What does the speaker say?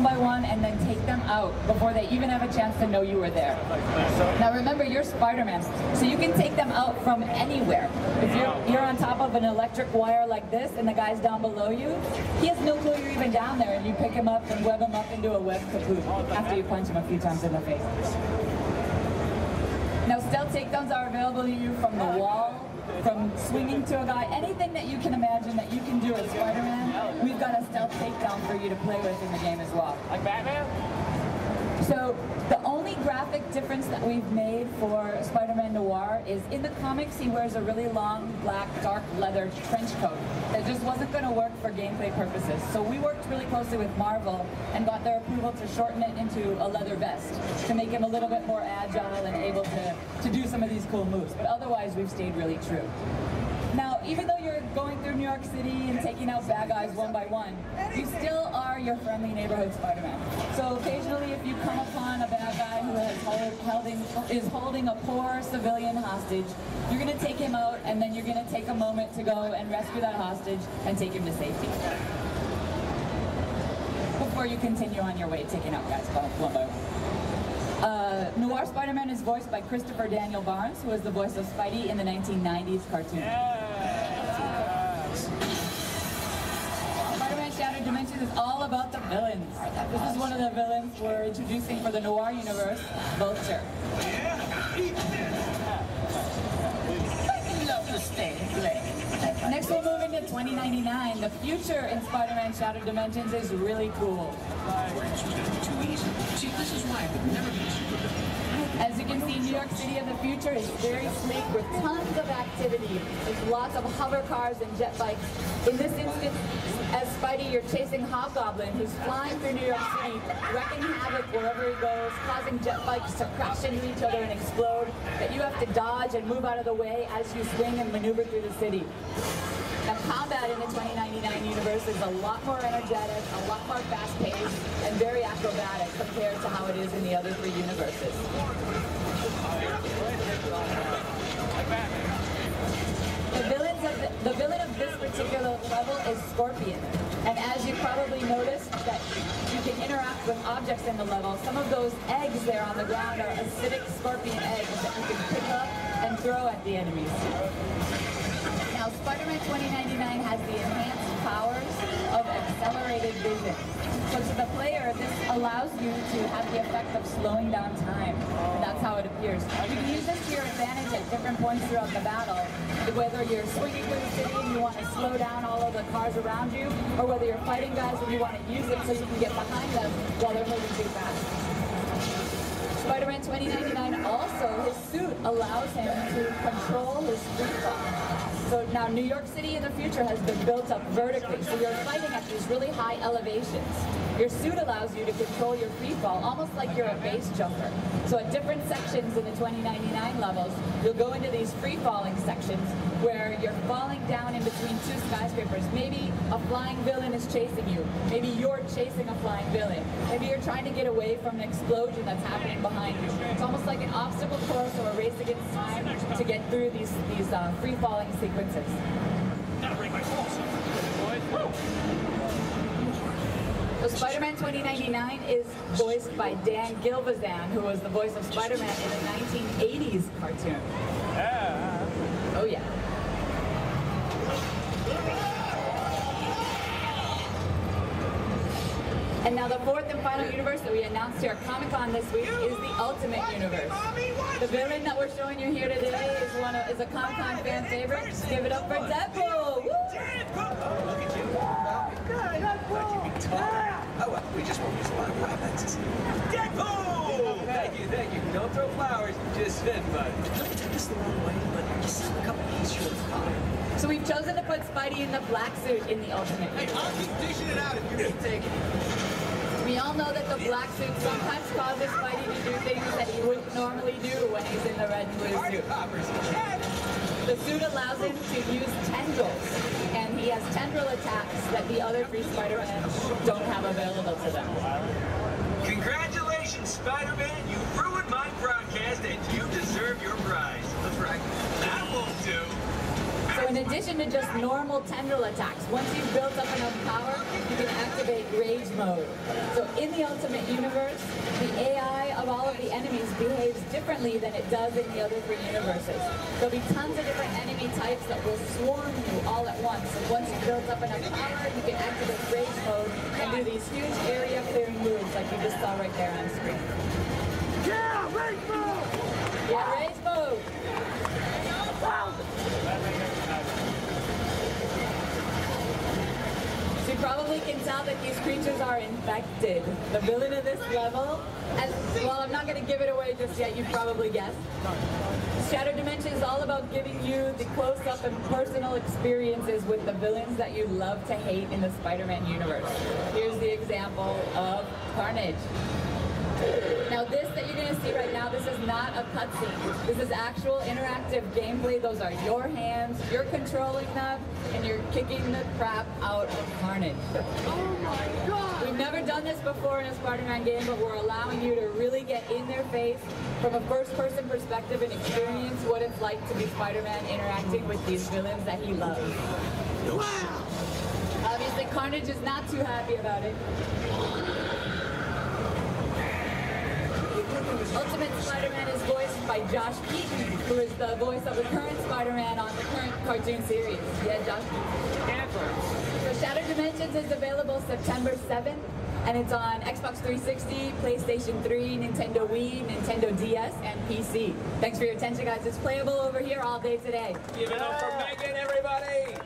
by one and then take them out before they even have a chance to know you were there. Now remember, you're Spider-Man, so you can take them out from anywhere. If you're on top of an electric wire like this and the guy's down below you, he has no clue you're even down there, and you pick him up and web him up into a web kaput after you punch him a few times in the face. Now stealth takedowns are available to you from the wall, from swinging to a guy, anything that you can imagine that you can do as Spider-Man, we've got a stealth takedown for you to play with in the game as well. Like Batman? So the only graphic difference that we've made for Spider-Man Noir is in the comics he wears a really long black dark leather trench coat that just wasn't going to work for gameplay purposes. So we worked really closely with Marvel and got their approval to shorten it into a leather vest to make him a little bit more agile and able to do some of these cool moves. But otherwise we've stayed really true. Now, even though you're going through New York City and taking out bad guys one by one, you still are your friendly neighborhood Spider-Man. So occasionally if you come upon a bad guy who is holding a poor civilian hostage, you're going to take him out and then you're going to take a moment to go and rescue that hostage and take him to safety. Before you continue on your way taking out guys one by one. Noir Spider-Man is voiced by Christopher Daniel Barnes, who was the voice of Spidey in the 1990s cartoon. Spider-Man Shattered Dimensions is all about the villains. This is one of the villains we're introducing for the Noir universe, Vulture. Next we'll move into 2099. The future in Spider-Man Shattered Dimensions is really cool. See, this is why I could never be a supervillain. As you can see, New York City of the future is very sleek with tons of activity. There's lots of hover cars and jet bikes. In this instance, as Spidey, you're chasing Hobgoblin, who's flying through New York City, wrecking havoc wherever he goes, causing jet bikes to crash into each other and explode, that you have to dodge and move out of the way as you swing and maneuver through the city. Now, combat in the 2099 universe is a lot more energetic, a lot more fast-paced, and very acrobatic compared to how it is in the other three universes. The villain of this particular level is Scorpion. And as you probably noticed that you can interact with objects in the level, some of those eggs there on the ground are acidic scorpion eggs that you can pick up and throw at the enemies. Now, Spider-Man 2099 has the enhanced powers of accelerated vision. So to the player, this allows you to have the effect of slowing down time. And that's how it appears. You can use this to your advantage at different points throughout the battle. Whether you're swinging through the city and you want to slow down all of the cars around you, or whether you're fighting guys and you want to use it so you can get behind them while they're moving too fast. Spider-Man 2099 also, his suit allows him to control his free fall. So now New York City in the future has been built up vertically, so you're fighting at these really high elevations. Your suit allows you to control your free fall, almost like you're a base jumper. So at different sections in the 2099 levels, you'll go into these free falling sections where you're falling down in between two skyscrapers. Maybe a flying villain is chasing you. Maybe you're chasing a flying villain. Maybe you're trying to get away from an explosion that's happening behind you. It's almost like an obstacle course or a race against time to get through these free falling sequences. So Spider-Man 2099 is voiced by Dan Gilvezan, who was the voice of Spider-Man in the 1980s cartoon. Oh yeah. And now the fourth and final universe that we announced here at Comic-Con this week is the Ultimate Universe. The villain that we're showing you here today is a Comic-Con fan favorite. Just give it up for Deadpool! Woo! Look at you. Oh, well, we just won't use a lot of violence. Deadpool! Thank you. Don't throw flowers, just spin, bud. Don't take this the wrong way, but just a couple pieces short of fire. So we've chosen to put Spidey in the black suit in the Ultimate Universe. Hey, I'll keep dishing it out if you keep taking it. We all know that the black suit sometimes causes Spidey to do things that he wouldn't normally do when he's in the red and blue suit. The suit allows him to use tendrils, and he has tendril attacks that the other three Spider-Men don't have available to them. Congratulations, Spider-Man! You ruined my broadcast, and you deserve your prize. That's right. That won't do. So in addition addition to just normal tendril attacks, once you've built up enough power, you can activate rage mode. So in the Ultimate Universe, the AI of all of the enemies behaves differently than it does in the other 3 universes. There'll be tons of different enemy types that will swarm you all at once. And once you've built up enough power, you can activate rage mode and do these huge area clearing moves like you just saw right there on screen. Yeah, rage mode! Yeah, rage mode! So you probably can tell that these creatures are infected. The villain of this level, as well, I'm not going to give it away just yet, you've probably guessed. Shattered Dimension is all about giving you the close-up and personal experiences with the villains that you love to hate in the Spider-Man universe. Here's the example of Carnage. Now this that you're going to see right now, this is not a cutscene. This is actual interactive gameplay. Those are your hands, you're controlling them, and you're kicking the crap out of Carnage. Oh my god! We've never done this before in a Spider-Man game, but we're allowing you to really get in their face from a first-person perspective and experience what it's like to be Spider-Man interacting with these villains that he loves. Wow! Obviously, Carnage is not too happy about it. Ultimate Spider-Man is voiced by Josh Keaton, who is the voice of the current Spider-Man on the current cartoon series. Yeah, Josh Keaton. So Shattered Dimensions is available September 7th, and it's on Xbox 360, PlayStation 3, Nintendo Wii, Nintendo DS, and PC. Thanks for your attention, guys. It's playable over here all day today. Give it up for Megan, everybody!